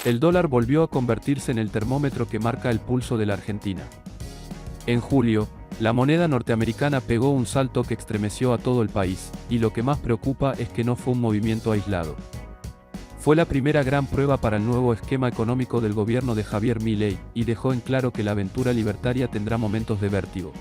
El dólar volvió a convertirse en el termómetro que marca el pulso de la Argentina. En julio, la moneda norteamericana pegó un salto que estremeció a todo el país, y lo que más preocupa es que no fue un movimiento aislado. Fue la primera gran prueba para el nuevo esquema económico del gobierno de Javier Milei, y dejó en claro que la aventura libertaria tendrá momentos de vértigo.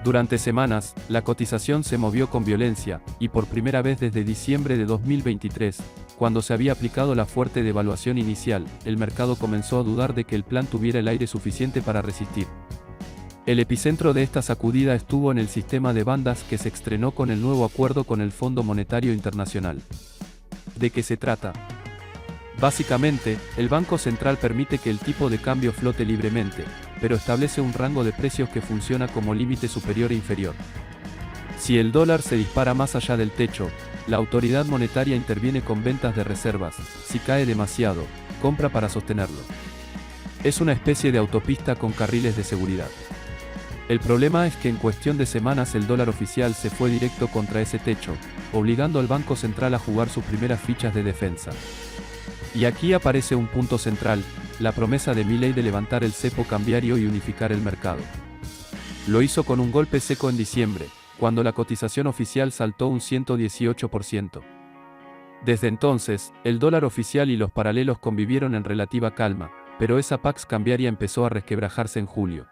Durante semanas, la cotización se movió con violencia, y por primera vez desde diciembre de 2023, cuando se había aplicado la fuerte devaluación inicial, el mercado comenzó a dudar de que el plan tuviera el aire suficiente para resistir. El epicentro de esta sacudida estuvo en el sistema de bandas que se estrenó con el nuevo acuerdo con el Fondo Monetario Internacional. ¿De qué se trata? Básicamente, el Banco Central permite que el tipo de cambio flote libremente, pero establece un rango de precios que funciona como límite superior e inferior. Si el dólar se dispara más allá del techo, la autoridad monetaria interviene con ventas de reservas; si cae demasiado, compra para sostenerlo. Es una especie de autopista con carriles de seguridad. El problema es que en cuestión de semanas el dólar oficial se fue directo contra ese techo, obligando al Banco Central a jugar sus primeras fichas de defensa. Y aquí aparece un punto central, la promesa de Milei de levantar el cepo cambiario y unificar el mercado. Lo hizo con un golpe seco en diciembre, cuando la cotización oficial saltó un 118%. Desde entonces, el dólar oficial y los paralelos convivieron en relativa calma, pero esa pax cambiaria empezó a resquebrajarse en julio.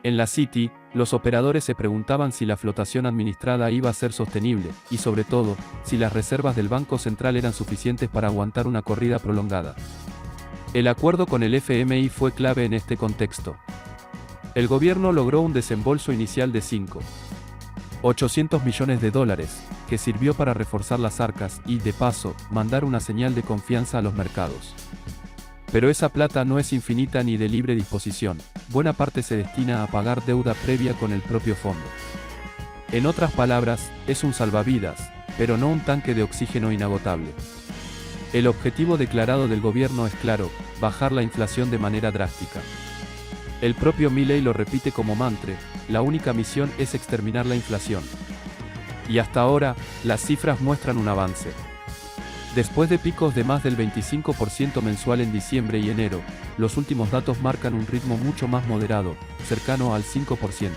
En la City, los operadores se preguntaban si la flotación administrada iba a ser sostenible, y sobre todo, si las reservas del Banco Central eran suficientes para aguantar una corrida prolongada. El acuerdo con el FMI fue clave en este contexto. El gobierno logró un desembolso inicial de 5.800 millones de dólares, que sirvió para reforzar las arcas y, de paso, mandar una señal de confianza a los mercados. Pero esa plata no es infinita ni de libre disposición, buena parte se destina a pagar deuda previa con el propio fondo. En otras palabras, es un salvavidas, pero no un tanque de oxígeno inagotable. El objetivo declarado del gobierno es claro: bajar la inflación de manera drástica. El propio Milei lo repite como mantra: la única misión es exterminar la inflación. Y hasta ahora, las cifras muestran un avance. Después de picos de más del 25% mensual en diciembre y enero, los últimos datos marcan un ritmo mucho más moderado, cercano al 5%.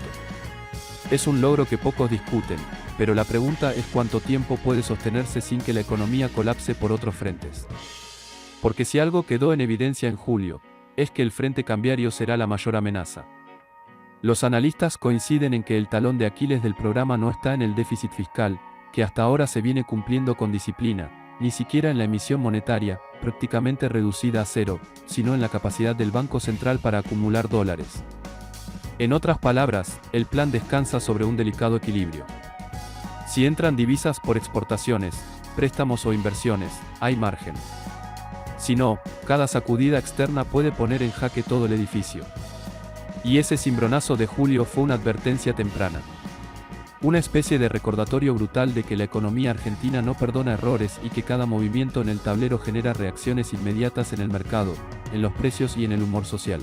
Es un logro que pocos discuten, pero la pregunta es cuánto tiempo puede sostenerse sin que la economía colapse por otros frentes. Porque si algo quedó en evidencia en julio, es que el frente cambiario será la mayor amenaza. Los analistas coinciden en que el talón de Aquiles del programa no está en el déficit fiscal, que hasta ahora se viene cumpliendo con disciplina, ni siquiera en la emisión monetaria, prácticamente reducida a cero, sino en la capacidad del Banco Central para acumular dólares. En otras palabras, el plan descansa sobre un delicado equilibrio. Si entran divisas por exportaciones, préstamos o inversiones, hay margen. Si no, cada sacudida externa puede poner en jaque todo el edificio. Y ese cimbronazo de julio fue una advertencia temprana. Una especie de recordatorio brutal de que la economía argentina no perdona errores y que cada movimiento en el tablero genera reacciones inmediatas en el mercado, en los precios y en el humor social.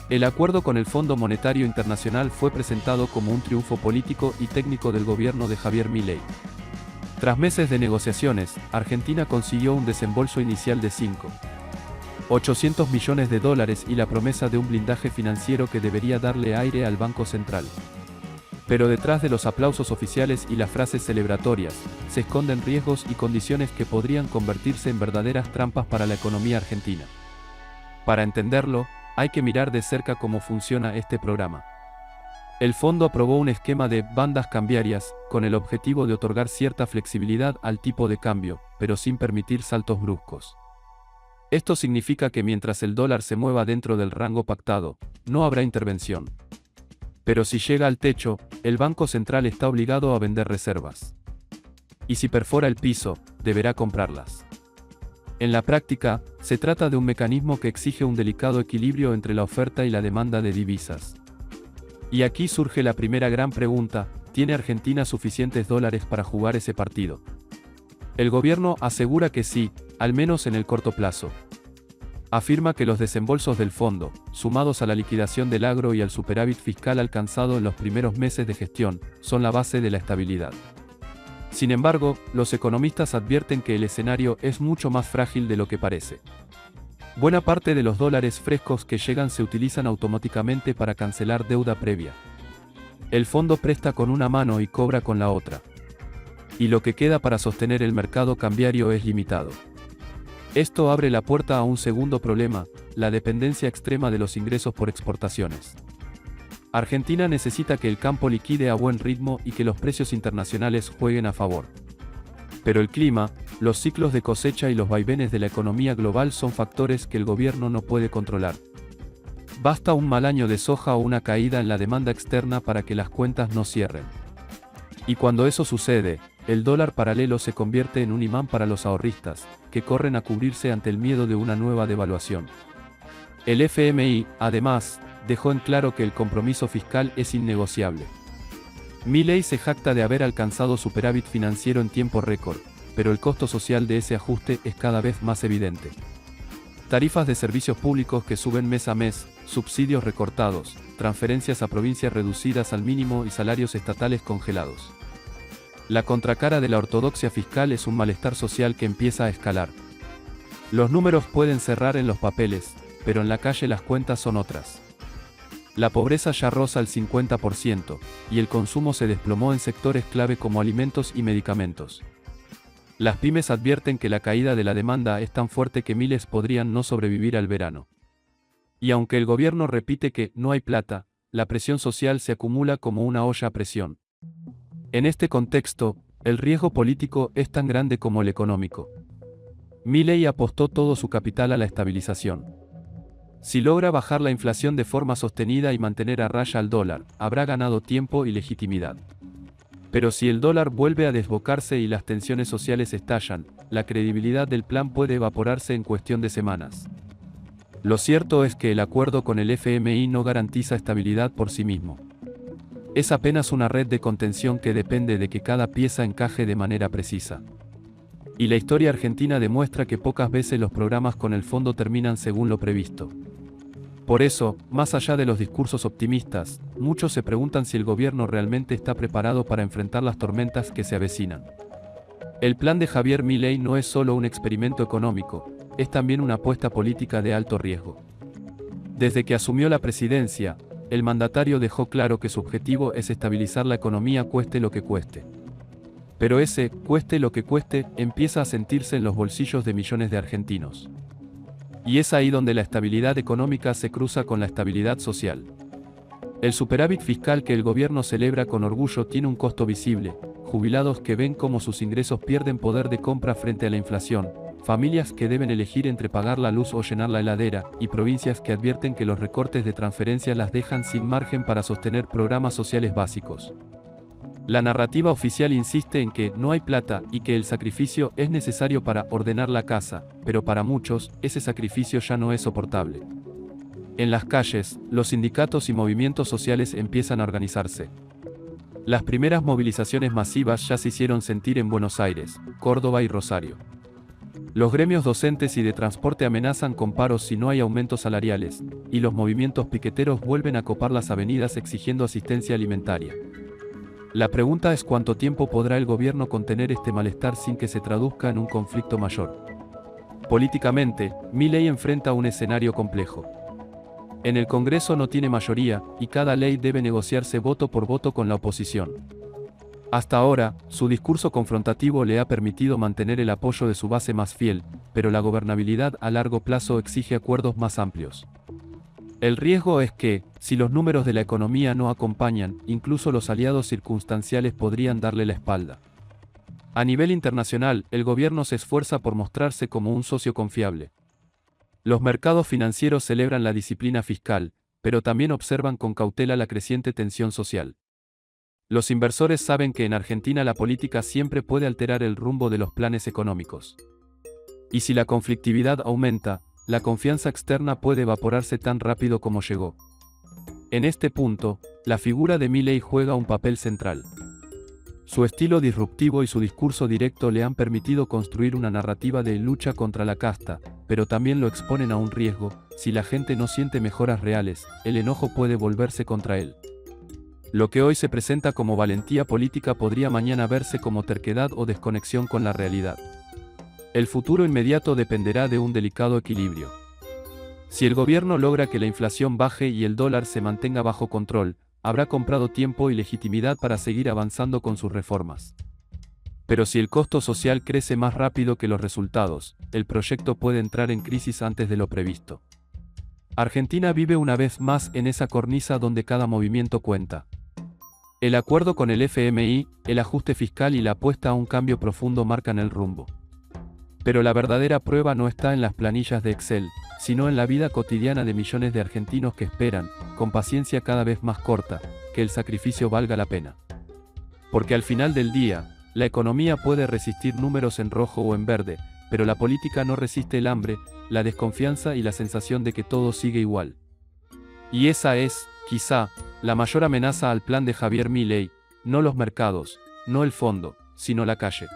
El acuerdo con el Fondo Monetario Internacional fue presentado como un triunfo político y técnico del gobierno de Javier Milei. Tras meses de negociaciones, Argentina consiguió un desembolso inicial de 5.800 millones de dólares y la promesa de un blindaje financiero que debería darle aire al Banco Central. Pero detrás de los aplausos oficiales y las frases celebratorias, se esconden riesgos y condiciones que podrían convertirse en verdaderas trampas para la economía argentina. Para entenderlo, hay que mirar de cerca cómo funciona este programa. El fondo aprobó un esquema de bandas cambiarias, con el objetivo de otorgar cierta flexibilidad al tipo de cambio, pero sin permitir saltos bruscos. Esto significa que mientras el dólar se mueva dentro del rango pactado, no habrá intervención. Pero si llega al techo, el Banco Central está obligado a vender reservas. Y si perfora el piso, deberá comprarlas. En la práctica, se trata de un mecanismo que exige un delicado equilibrio entre la oferta y la demanda de divisas. Y aquí surge la primera gran pregunta: ¿tiene Argentina suficientes dólares para jugar ese partido? El gobierno asegura que sí, al menos en el corto plazo. Afirma que los desembolsos del fondo, sumados a la liquidación del agro y al superávit fiscal alcanzado en los primeros meses de gestión, son la base de la estabilidad. Sin embargo, los economistas advierten que el escenario es mucho más frágil de lo que parece. Buena parte de los dólares frescos que llegan se utilizan automáticamente para cancelar deuda previa. El fondo presta con una mano y cobra con la otra. Y lo que queda para sostener el mercado cambiario es limitado. Esto abre la puerta a un segundo problema, la dependencia extrema de los ingresos por exportaciones. Argentina necesita que el campo liquide a buen ritmo y que los precios internacionales jueguen a favor. Pero el clima, los ciclos de cosecha y los vaivenes de la economía global son factores que el gobierno no puede controlar. Basta un mal año de soja o una caída en la demanda externa para que las cuentas no cierren. Y cuando eso sucede, el dólar paralelo se convierte en un imán para los ahorristas, que corren a cubrirse ante el miedo de una nueva devaluación. El FMI, además, dejó en claro que el compromiso fiscal es innegociable. Milei se jacta de haber alcanzado superávit financiero en tiempo récord, pero el costo social de ese ajuste es cada vez más evidente. Tarifas de servicios públicos que suben mes a mes, subsidios recortados, transferencias a provincias reducidas al mínimo y salarios estatales congelados. La contracara de la ortodoxia fiscal es un malestar social que empieza a escalar. Los números pueden cerrar en los papeles, pero en la calle las cuentas son otras. La pobreza ya roza el 50%, y el consumo se desplomó en sectores clave como alimentos y medicamentos. Las pymes advierten que la caída de la demanda es tan fuerte que miles podrían no sobrevivir al verano. Y aunque el gobierno repite que no hay plata, la presión social se acumula como una olla a presión. En este contexto, el riesgo político es tan grande como el económico. Milei apostó todo su capital a la estabilización. Si logra bajar la inflación de forma sostenida y mantener a raya al dólar, habrá ganado tiempo y legitimidad. Pero si el dólar vuelve a desbocarse y las tensiones sociales estallan, la credibilidad del plan puede evaporarse en cuestión de semanas. Lo cierto es que el acuerdo con el FMI no garantiza estabilidad por sí mismo. Es apenas una red de contención que depende de que cada pieza encaje de manera precisa. Y la historia argentina demuestra que pocas veces los programas con el fondo terminan según lo previsto. Por eso, más allá de los discursos optimistas, muchos se preguntan si el gobierno realmente está preparado para enfrentar las tormentas que se avecinan. El plan de Javier Milei no es solo un experimento económico, es también una apuesta política de alto riesgo. Desde que asumió la presidencia, el mandatario dejó claro que su objetivo es estabilizar la economía cueste lo que cueste. Pero ese, cueste lo que cueste, empieza a sentirse en los bolsillos de millones de argentinos. Y es ahí donde la estabilidad económica se cruza con la estabilidad social. El superávit fiscal que el gobierno celebra con orgullo tiene un costo visible: jubilados que ven cómo sus ingresos pierden poder de compra frente a la inflación, familias que deben elegir entre pagar la luz o llenar la heladera, y provincias que advierten que los recortes de transferencias las dejan sin margen para sostener programas sociales básicos. La narrativa oficial insiste en que no hay plata y que el sacrificio es necesario para ordenar la casa, pero para muchos, ese sacrificio ya no es soportable. En las calles, los sindicatos y movimientos sociales empiezan a organizarse. Las primeras movilizaciones masivas ya se hicieron sentir en Buenos Aires, Córdoba y Rosario. Los gremios docentes y de transporte amenazan con paros si no hay aumentos salariales, y los movimientos piqueteros vuelven a copar las avenidas exigiendo asistencia alimentaria. La pregunta es cuánto tiempo podrá el gobierno contener este malestar sin que se traduzca en un conflicto mayor. Políticamente, Milei enfrenta un escenario complejo. En el Congreso no tiene mayoría, y cada ley debe negociarse voto por voto con la oposición. Hasta ahora, su discurso confrontativo le ha permitido mantener el apoyo de su base más fiel, pero la gobernabilidad a largo plazo exige acuerdos más amplios. El riesgo es que, si los números de la economía no acompañan, incluso los aliados circunstanciales podrían darle la espalda. A nivel internacional, el gobierno se esfuerza por mostrarse como un socio confiable. Los mercados financieros celebran la disciplina fiscal, pero también observan con cautela la creciente tensión social. Los inversores saben que en Argentina la política siempre puede alterar el rumbo de los planes económicos. Y si la conflictividad aumenta, la confianza externa puede evaporarse tan rápido como llegó. En este punto, la figura de Milei juega un papel central. Su estilo disruptivo y su discurso directo le han permitido construir una narrativa de lucha contra la casta, pero también lo exponen a un riesgo: si la gente no siente mejoras reales, el enojo puede volverse contra él. Lo que hoy se presenta como valentía política podría mañana verse como terquedad o desconexión con la realidad. El futuro inmediato dependerá de un delicado equilibrio. Si el gobierno logra que la inflación baje y el dólar se mantenga bajo control, habrá comprado tiempo y legitimidad para seguir avanzando con sus reformas. Pero si el costo social crece más rápido que los resultados, el proyecto puede entrar en crisis antes de lo previsto. Argentina vive una vez más en esa cornisa donde cada movimiento cuenta. El acuerdo con el FMI, el ajuste fiscal y la apuesta a un cambio profundo marcan el rumbo. Pero la verdadera prueba no está en las planillas de Excel, sino en la vida cotidiana de millones de argentinos que esperan, con paciencia cada vez más corta, que el sacrificio valga la pena. Porque al final del día, la economía puede resistir números en rojo o en verde, pero la política no resiste el hambre, la desconfianza y la sensación de que todo sigue igual. Y esa es, quizá, la mayor amenaza al plan de Javier Milei, no los mercados, no el fondo, sino la calle.